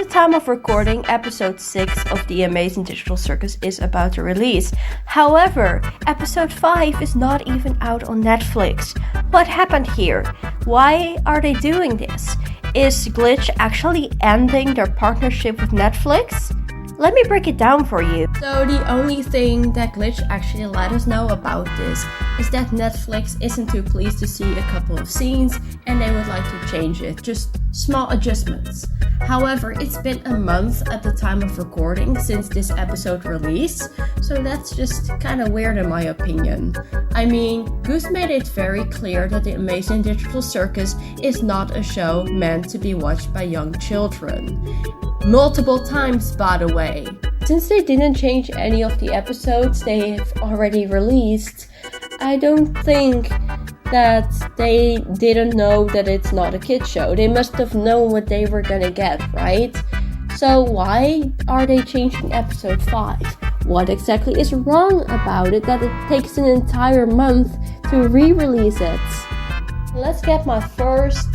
the time of recording, episode 6 of The Amazing Digital Circus is about to release. However, episode 5 is not even out on Netflix. What happened here? Why are they doing this? Is Glitch actually ending their partnership with Netflix? Let me break it down for you. So the only thing that Glitch actually let us know about this is that Netflix isn't too pleased to see a couple of scenes and they would like to change it, just small adjustments. However, it's been a month at the time of recording since this episode released, so that's just kind of weird in my opinion. I mean, Goose made it very clear that The Amazing Digital Circus is not a show meant to be watched by young children. Multiple times, by the way. Since they didn't change any of the episodes they have already released, I don't think that they didn't know that it's not a kid show. They must have known what they were gonna get, right? So why are they changing episode 5? What exactly is wrong about it that it takes an entire month to re-release it? Let's get my first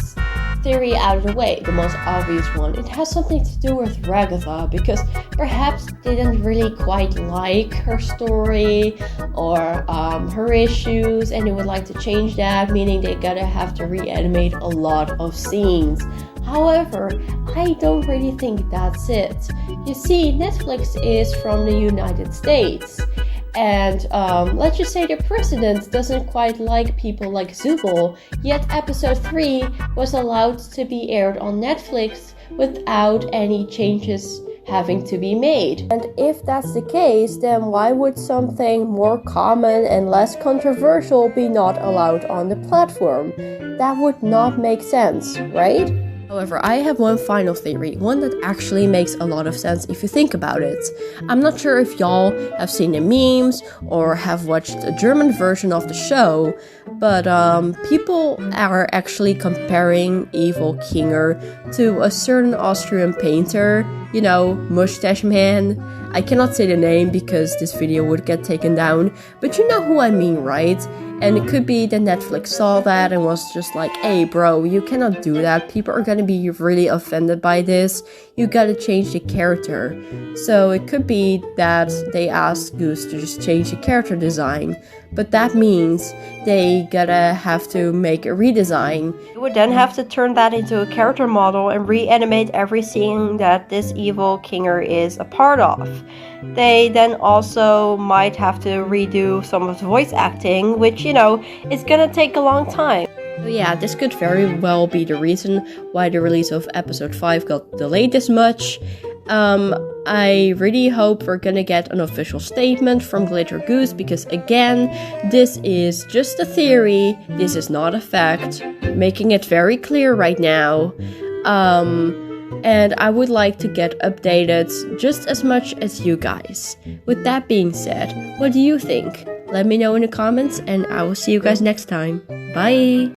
theory out of the way, the most obvious one. It has something to do with Ragatha, because perhaps they didn't really quite like her story or her issues, and they would like to change that, meaning they gotta have to reanimate a lot of scenes. However, I don't really think that's it. You see, Netflix is from the United States, and let's just say the president doesn't quite like people like Zubul, yet episode 3 was allowed to be aired on Netflix without any changes having to be made. And if that's the case, then why would something more common and less controversial be not allowed on the platform? That would not make sense, right? However, I have one final theory, one that actually makes a lot of sense if you think about it. I'm not sure if y'all have seen the memes or have watched a German version of the show, but people are actually comparing Evil Kinger to a certain Austrian painter, you know, Mustache Man. I cannot say the name because this video would get taken down, but you know who I mean, right? And it could be that Netflix saw that and was just like, hey bro, you cannot do that. People are gonna be really offended by this. You gotta change the character. So it could be that they asked Goose to just change the character design. But that means they gotta have to make a redesign. You would then have to turn that into a character model and reanimate every scene that this Evil Kinger is a part of. They then also might have to redo some of the voice acting, which, you know, is gonna take a long time. So yeah, this could very well be the reason why the release of episode 5 got delayed this much. I really hope we're gonna get an official statement from Glitch or Goose, because again, this is just a theory, this is not a fact, making it very clear right now. And I would like to get updated just as much as you guys. With that being said, what do you think? Let me know in the comments, and I will see you guys next time. Bye!